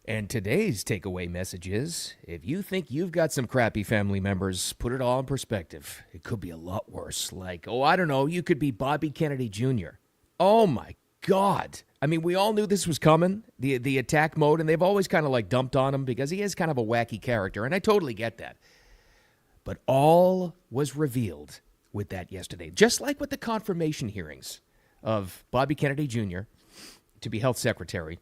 And today's takeaway message is, if you think you've got some crappy family members, put it all in perspective. It could be a lot worse. Like, oh, I don't know, you could be Bobby Kennedy Jr. Oh my God. I mean, we all knew this was coming, the attack mode, and they've always kind of like dumped on him because he is kind of a wacky character, and I totally get that. But all was revealed with that yesterday, just like with the confirmation hearings of Bobby Kennedy Jr. to be health secretary.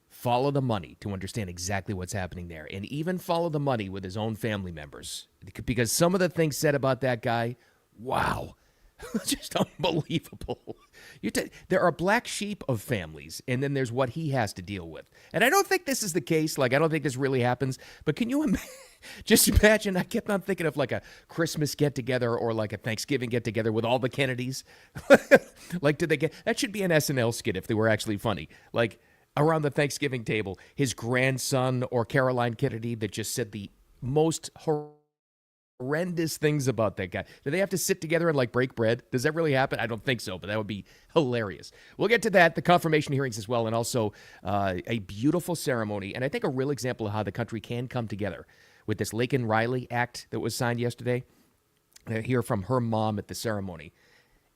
Follow the money to understand exactly what's happening there, and even follow the money with his own family members. Because some of the things said about that guy, wow, just unbelievable. There are black sheep of families, and then there's what he has to deal with. And I don't think this is the case. Like, I don't think this really happens. But can you just imagine? I kept on thinking of like a Christmas get-together or like a Thanksgiving get-together with all the Kennedys. Like, that should be an SNL skit if they were actually funny. Like, around the Thanksgiving table, his grandson or Caroline Kennedy that just said the most horrendous things about that guy. Do they have to sit together and like break bread? Does that really happen? I don't think so, but that would be hilarious. We'll get to that, the confirmation hearings as well, and also a beautiful ceremony, and I think a real example of how the country can come together with this Laken Riley Act that was signed yesterday. I hear from her mom at the ceremony.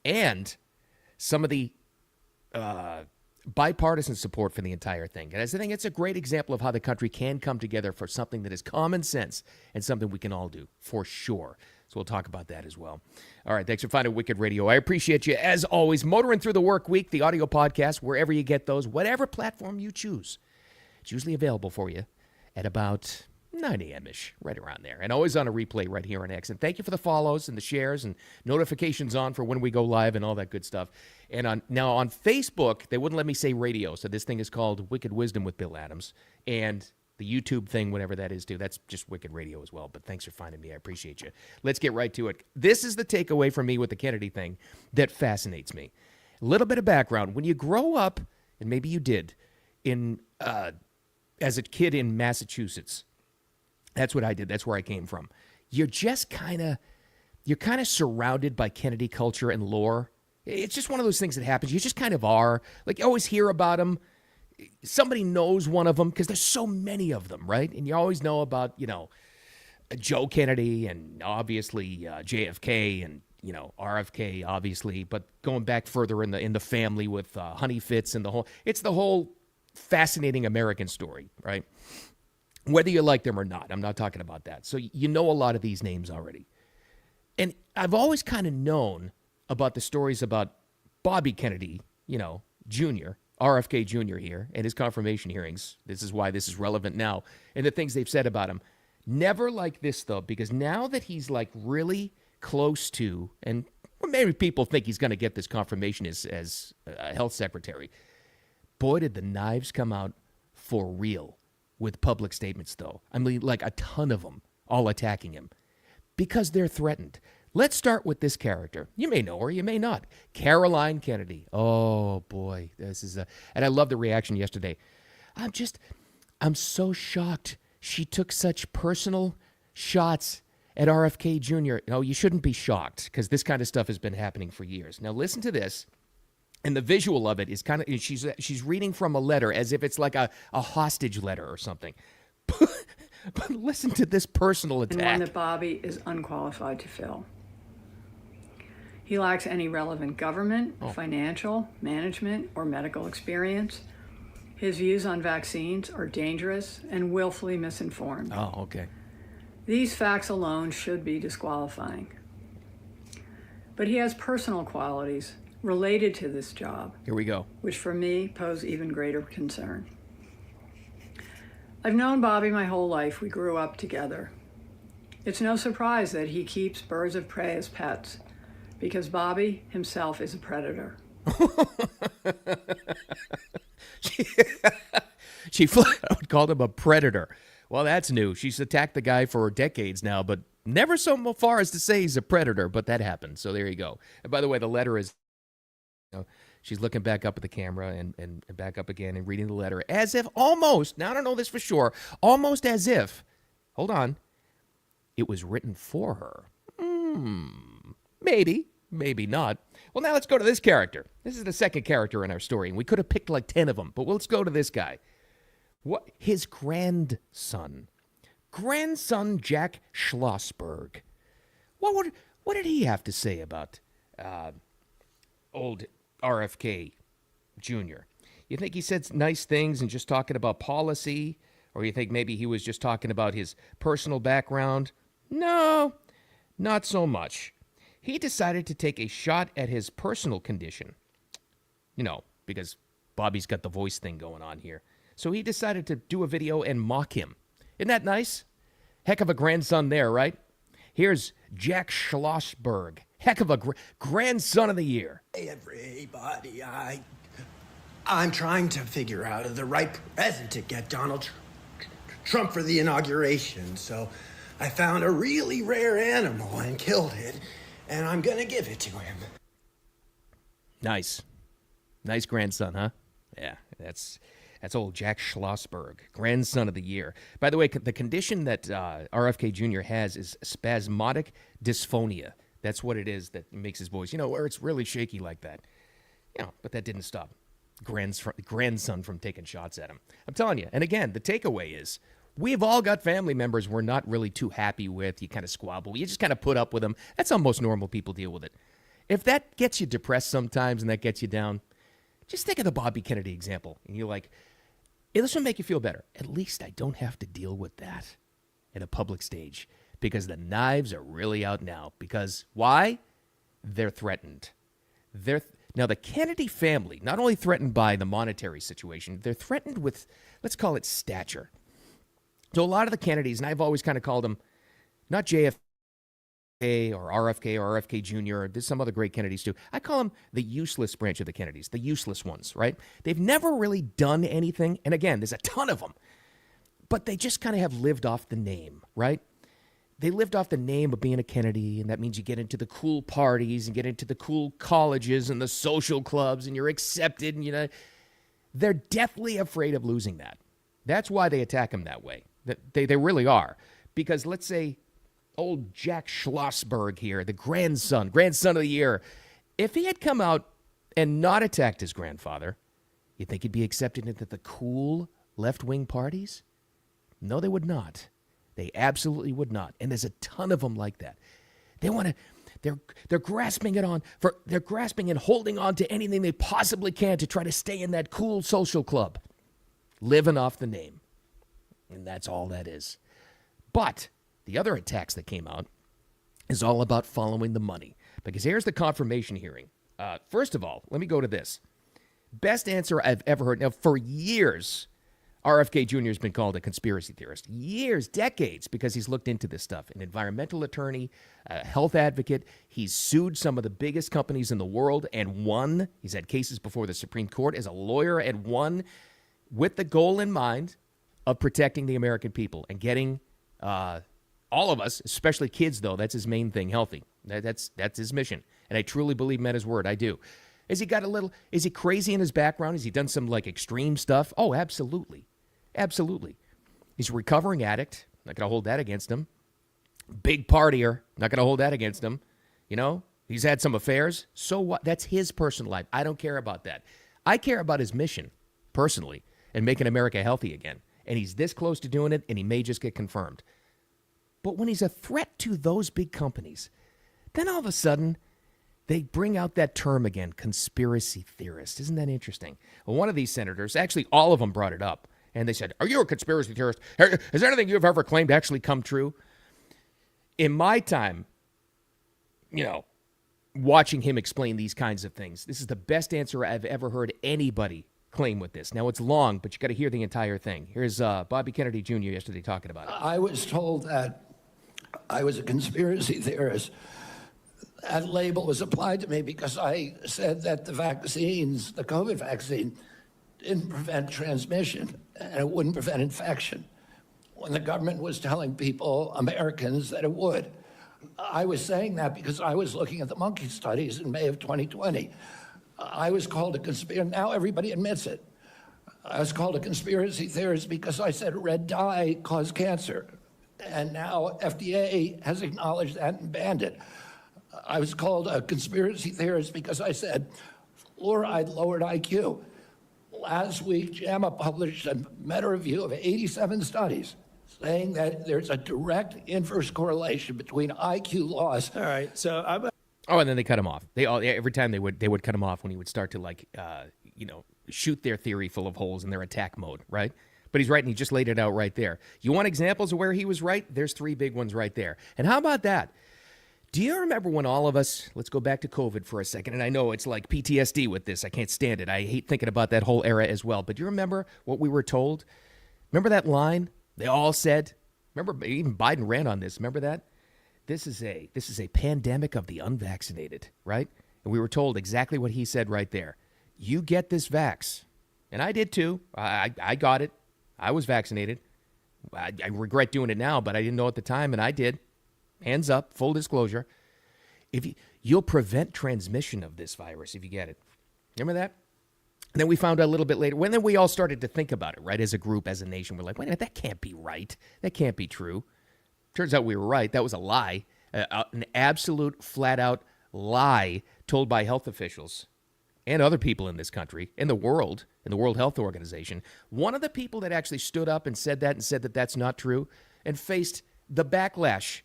And some of the bipartisan support for the entire thing. And I think it's a great example of how the country can come together for something that is common sense and something we can all do, for sure. So we'll talk about that as well. All right, thanks for finding Wicked Radio. I appreciate you, as always, motoring through the work week, the audio podcast, wherever you get those, whatever platform you choose. It's usually available for you at about 9 a.m.-ish, right around there. And always on a replay right here on X. And thank you for the follows and the shares and notifications on for when we go live and all that good stuff. And now on Facebook, they wouldn't let me say radio, so this thing is called Wicked Wisdom with Bill Adams. And the YouTube thing, whatever that is, too, that's just Wicked Radio as well. But thanks for finding me. I appreciate you. Let's get right to it. This is the takeaway from me with the Kennedy thing that fascinates me. A little bit of background. When you grow up, and maybe you did, as a kid in Massachusetts, that's what I did. That's where I came from. You're kind of surrounded by Kennedy culture and lore. It's just one of those things that happens. You just kind of are. Like, you always hear about them. Somebody knows one of them because there's so many of them, right? And you always know about, Joe Kennedy and obviously JFK and, RFK, obviously. But going back further in the family with Honey Fitz and it's the whole fascinating American story, right? Whether you like them or not, I'm not talking about that. So you know a lot of these names already. And I've always kind of known about the stories about Bobby Kennedy, Jr., RFK Jr. here, and his confirmation hearings. This is why this is relevant now, and the things they've said about him. Never like this, though, because now that he's like really close to, and maybe people think he's going to get this confirmation as a health secretary, boy, did the knives come out for real. With public statements, though. I mean, like a ton of them all attacking him because they're threatened. Let's start with this character. You may know her, you may not. Caroline Kennedy. Oh, boy. And I love the reaction yesterday. I'm so shocked. She took such personal shots at RFK Jr. No, you shouldn't be shocked because this kind of stuff has been happening for years. Now, listen to this. And the visual of it is kind of, she's reading from a letter as if it's like a hostage letter or something. But listen to this personal attack. And one that Bobby is unqualified to fill. He lacks any relevant government, financial, management, or medical experience. His views on vaccines are dangerous and willfully misinformed. Oh, okay. These facts alone should be disqualifying. But he has personal qualities related to this job. Here we go. Which for me pose even greater concern. I've known Bobby my whole life. We grew up together. It's no surprise that he keeps birds of prey as pets because Bobby himself is a predator. She flat out called him a predator. Well, that's new. She's attacked the guy for decades now, but never so far as to say he's a predator, but that happened. So there you go. And by the way, the letter is she's looking back up at the camera and back up again and reading the letter as if almost, now I don't know this for sure, almost as if, hold on, it was written for her. Maybe not. Well, now let's go to this character. This is the second character in our story, and we could have picked like 10 of them, but let's go to this guy. What? His grandson. Grandson Jack Schlossberg. What did he have to say about old RFK Jr.? You think he said nice things and just talking about policy? Or you think maybe he was just talking about his personal background? No, not so much. He decided to take a shot at his personal condition. You know, because Bobby's got the voice thing going on here. So he decided to do a video and mock him. Isn't that nice? Heck of a grandson there, right? Here's Jack Schlossberg. Heck of a grandson of the year. Hey, everybody, I'm trying to figure out the right present to get Donald Trump for the inauguration. So I found a really rare animal and killed it, and I'm going to give it to him. Nice. Nice grandson, huh? Yeah, that's old Jack Schlossberg, grandson of the year. By the way, the condition that RFK Jr. has is spasmodic dysphonia. That's what it is that makes his voice, where it's really shaky like that. But that didn't stop grandson from taking shots at him. I'm telling you. And again, the takeaway is we've all got family members we're not really too happy with. You kind of squabble. You just kind of put up with them. That's how most normal people deal with it. If that gets you depressed sometimes and that gets you down, just think of the Bobby Kennedy example. And you're like, hey, this will make you feel better. At least I don't have to deal with that at a public stage because the knives are really out now. Because why? They're threatened. Now, the Kennedy family, not only threatened by the monetary situation, they're threatened with, let's call it stature. So a lot of the Kennedys, and I've always kind of called them not JFK or RFK Jr., there's some other great Kennedys too. I call them the useless branch of the Kennedys, the useless ones, right? They've never really done anything. And again, there's a ton of them. But they just kind of have lived off the name, right? They lived off the name of being a Kennedy, and that means you get into the cool parties and get into the cool colleges and the social clubs, and you're accepted, and they're deathly afraid of losing that. That's why they attack him that way. They really are. Because let's say old Jack Schlossberg here, the grandson of the year, if he had come out and not attacked his grandfather, you think he'd be accepted into the cool left-wing parties? No, they would not. They absolutely would not. And there's a ton of them like that. They're grasping they're grasping and holding on to anything they possibly can to try to stay in that cool social club, living off the name. And that's all that is. But the other attacks that came out is all about following the money. Because here's the confirmation hearing. First of all, let me go to this. Best answer I've ever heard. Now, for years, RFK Jr. has been called a conspiracy theorist. Years, decades, because he's looked into this stuff. An environmental attorney, a health advocate. He's sued some of the biggest companies in the world and won. He's had cases before the Supreme Court as a lawyer and won with the goal in mind of protecting the American people and getting all of us, especially kids, though, that's his main thing, healthy. That's his mission. And I truly believe him at his word. I do. Is he crazy in his background? Has he done some extreme stuff? Oh, absolutely. Absolutely. He's a recovering addict. Not going to hold that against him. Big partier. Not going to hold that against him. He's had some affairs. So what? That's his personal life. I don't care about that. I care about his mission, personally, and making America healthy again. And he's this close to doing it, and he may just get confirmed. But when he's a threat to those big companies, then all of a sudden, they bring out that term again, conspiracy theorist. Isn't that interesting? Well, one of these senators, actually all of them brought it up, and they said, are you a conspiracy theorist? Has anything you've ever claimed actually come true? In my time, watching him explain these kinds of things, this is the best answer I've ever heard anybody claim with this. Now, it's long, but you got to hear the entire thing. Here's Bobby Kennedy Jr. yesterday talking about it. I was told that I was a conspiracy theorist. That label was applied to me because I said that the vaccines, the COVID vaccine, didn't prevent transmission and it wouldn't prevent infection, when the government was telling people, Americans, that it would. I was saying that because I was looking at the monkey studies in May of 2020. I was called a conspiracy. Now everybody admits it. I was called a conspiracy theorist because I said red dye caused cancer. And now FDA has acknowledged that and banned it. I was called a conspiracy theorist because I said fluoride lowered IQ. last week, JAMA published a meta-review of 87 studies saying that there's a direct inverse correlation between IQ loss. All right, so Oh, and then they cut him off. Every time they would cut him off when he would start to shoot their theory full of holes in their attack mode, right? But he's right, and he just laid it out right there. You want examples of where he was right? There's 3 big ones right there. And how about that? Do you remember when all of us, let's go back to COVID for a second, and I know it's like PTSD with this. I can't stand it. I hate thinking about that whole era as well. But do you remember what we were told? Remember that line they all said? Remember, even Biden ran on this. Remember that? This is a pandemic of the unvaccinated, right? And we were told exactly what he said right there. You get this vax. And I did too. I got it. I was vaccinated. I regret doing it now, but I didn't know at the time, and I did. Hands up, full disclosure. You'll prevent transmission of this virus if you get it. Remember that? And then we found out a little bit later, when then we all started to think about it, right? As a group, as a nation, we're like, wait a minute, that can't be right. That can't be true. Turns out we were right. That was a lie, an absolute flat-out lie told by health officials and other people in this country, in the World Health Organization. One of the people that actually stood up and said that that's not true and faced the backlash,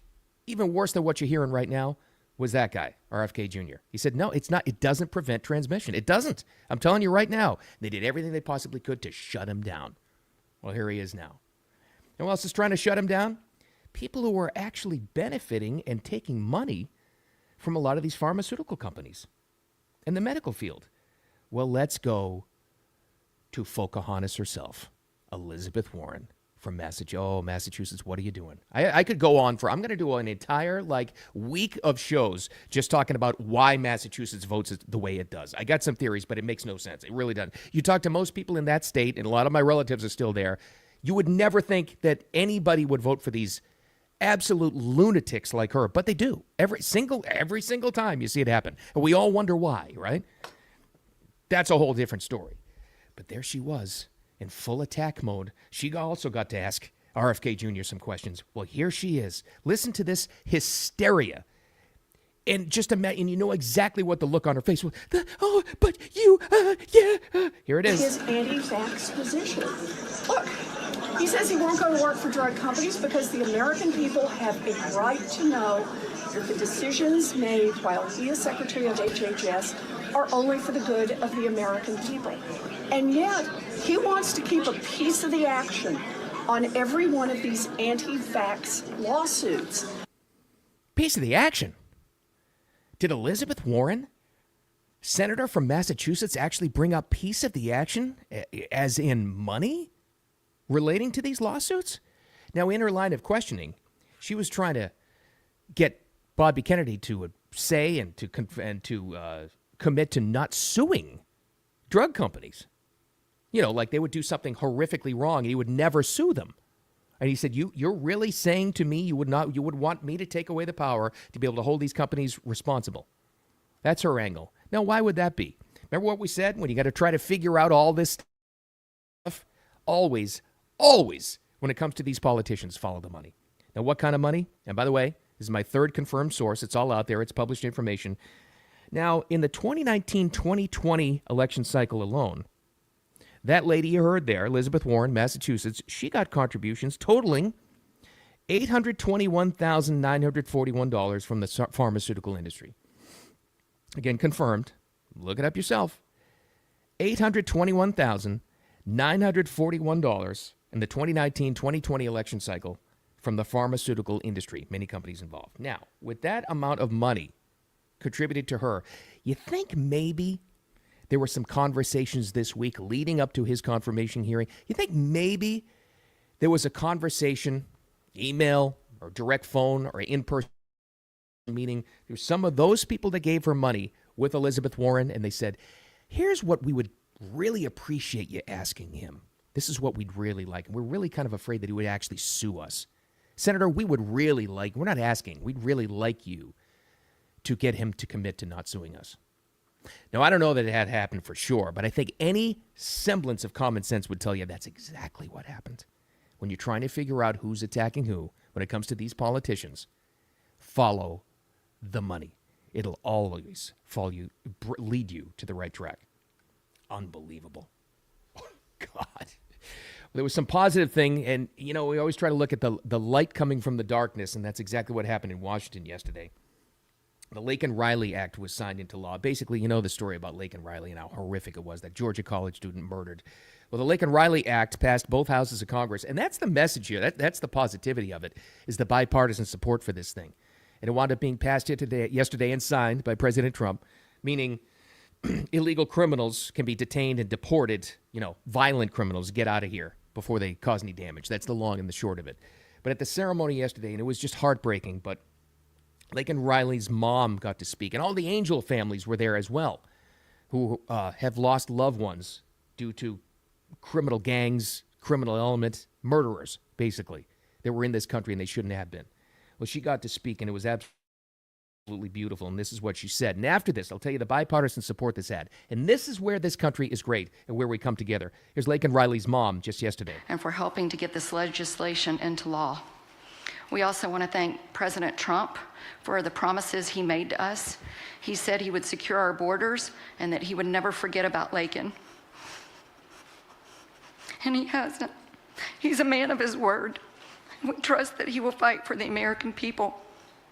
even worse than what you're hearing right now, was that guy, RFK Jr. He said, no, it's not. It doesn't prevent transmission. It doesn't. I'm telling you right now. They did everything they possibly could to shut him down. Well, here he is now. And who else is trying to shut him down? People who are actually benefiting and taking money from a lot of these pharmaceutical companies in the medical field. Well, let's go to Pocahontas herself, Elizabeth Warren from Massachusetts. What are you doing? I could go on I'm going to do an entire week of shows just talking about why Massachusetts votes the way it does. I got some theories, but it makes no sense. It really doesn't. You talk to most people in that state, and a lot of my relatives are still there. You would never think that anybody would vote for these absolute lunatics like her, but they do. Every single time you see it happen. And we all wonder why, right? That's a whole different story. But there she was in full attack mode. She also got to ask RFK Jr. some questions. Well, here she is. Listen to this hysteria. And just imagine, you know exactly what the look on her face was. But you, Here it is. His anti-vax position. Look, he says he won't go to work for drug companies because the American people have a right to know that the decisions made while he is Secretary of HHS are only for the good of the American people. And yet, he wants to keep a piece of the action on every one of these anti-vax lawsuits. Piece of the action? Did Elizabeth Warren, senator from Massachusetts, actually bring up piece of the action, as in money, relating to these lawsuits? Now, in her line of questioning, she was trying to get Bobby Kennedy to say and to commit to not suing drug companies. You know, like they would do something horrifically wrong and he would never sue them. And he said, you're really saying to me you would want me to take away the power to be able to hold these companies responsible? That's her angle. Now, why would that be? Remember what we said? When you got to try to figure out all this stuff, always, when it comes to these politicians, follow the money. Now, what kind of money? And by the way, this is my third confirmed source. It's all out there. It's published information. Now, in the 2019-2020 election cycle alone, that lady you heard there, Elizabeth Warren, Massachusetts, she got contributions totaling $821,941 from the pharmaceutical industry. Again, confirmed. Look it up yourself. $821,941 in the 2019-2020 election cycle from the pharmaceutical industry, many companies involved. Now, with that amount of money contributed to her, you think maybe there were some conversations this week leading up to his confirmation hearing? You think maybe there was a conversation, email or direct phone or in-person meeting? There's some of those people that gave her money with Elizabeth Warren, and they said, here's what we would really appreciate you asking him. This is what we'd really like. And we're really kind of afraid that he would actually sue us. Senator, we would really like, we're not asking, we'd really like you to get him to commit to not suing us. Now, I don't know that it had happened for sure, but I think any semblance of common sense would tell you that's exactly what happened. When you're trying to figure out who's attacking who, when it comes to these politicians, follow the money. It'll always lead you to the right track. Unbelievable. God. There was some positive thing, and, we always try to look at the light coming from the darkness, and that's exactly what happened in Washington yesterday. The Laken Riley Act was signed into law. Basically, you know the story about Laken Riley and how horrific it was, that Georgia college student murdered. Well, the Laken Riley Act passed both houses of Congress, and that's the message here. That's the positivity of it, is the bipartisan support for this thing. And it wound up being passed yesterday and signed by President Trump, meaning illegal criminals can be detained and deported, violent criminals get out of here before they cause any damage. That's the long and the short of it. But at the ceremony yesterday, and it was just heartbreaking, but Laken Riley's mom got to speak, and all the Angel families were there as well, who have lost loved ones due to criminal gangs, criminal element, murderers, basically, that were in this country and they shouldn't have been. Well, she got to speak, and it was absolutely beautiful, and this is what she said. And after this, I'll tell you the bipartisan support this had. And this is where this country is great and where we come together. Here's Laken Riley's mom just yesterday. And for helping to get this legislation into law. We also want to thank President Trump for the promises he made to us. He said he would secure our borders and that he would never forget about Laken. And he hasn't. He's a man of his word. We trust that he will fight for the American people.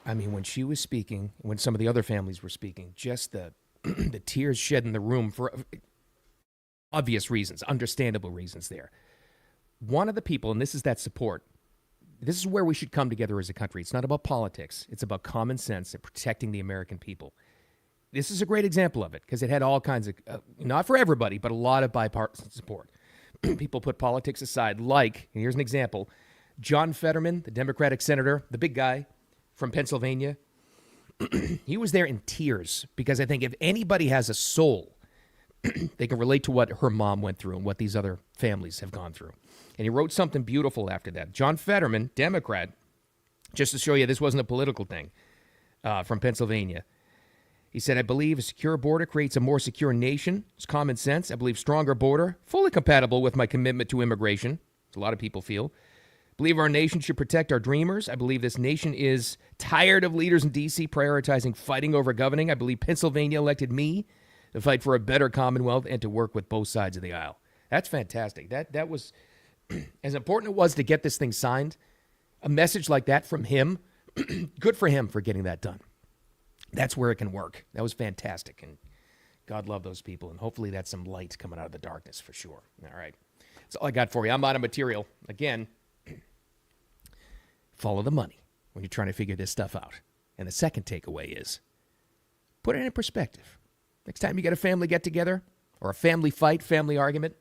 I mean, when she was speaking, when some of the other families were speaking, just the the tears shed in the room for obvious reasons, understandable reasons there. One of the people, and this is that support, this is where we should come together as a country. It's not about politics. It's about common sense and protecting the American people. This is a great example of it because it had all kinds of, not for everybody, but a lot of bipartisan support. People put politics aside, like, and here's an example, John Fetterman, the Democratic senator, the big guy from Pennsylvania, he was there in tears because I think if anybody has a soul, they can relate to what her mom went through and what these other families have gone through. And he wrote something beautiful after that. John Fetterman, Democrat, just to show you this wasn't a political thing, from Pennsylvania. He said, I believe a secure border creates a more secure nation. It's common sense. I believe stronger border, fully compatible with my commitment to immigration, as a lot of people feel. I believe our nation should protect our dreamers. I believe this nation is tired of leaders in D.C. prioritizing fighting over governing. I believe Pennsylvania elected me to fight for a better Commonwealth and to work with both sides of the aisle. That's fantastic. That was, as important it was to get this thing signed, a message like that from him, good for him for getting that done. That's where it can work. That was fantastic, and God love those people, and hopefully that's some light coming out of the darkness for sure. All right. That's all I got for you. I'm out of material. Again, follow the money when you're trying to figure this stuff out. And the second takeaway is put it in perspective. Next time you get a family get-together or a family fight, family argument,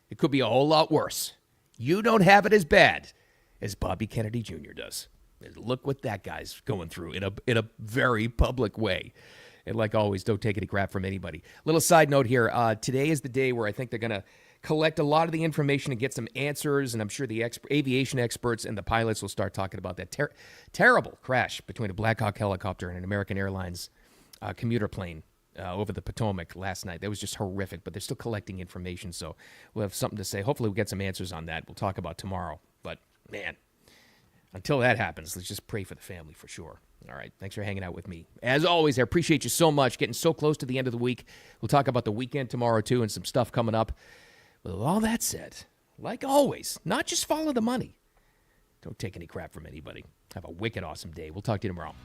it could be a whole lot worse. You don't have it as bad as Bobby Kennedy Jr. does. Look what that guy's going through in a very public way. And like always, don't take any crap from anybody. Little side note here. Today is the day where I think they're going to collect a lot of the information and get some answers. And I'm sure the aviation experts and the pilots will start talking about that terrible crash between a Black Hawk helicopter and an American Airlines commuter plane over the Potomac last night. That was just horrific, but they're still collecting information. So we'll have something to say. Hopefully we'll get some answers on that. We'll talk about tomorrow. But, man, until that happens, let's just pray for the family for sure. All right. Thanks for hanging out with me. As always, I appreciate you so much. Getting so close to the end of the week. We'll talk about the weekend tomorrow, too, and some stuff coming up. With all that said, like always, not just follow the money. Don't take any crap from anybody. Have a wicked awesome day. We'll talk to you tomorrow.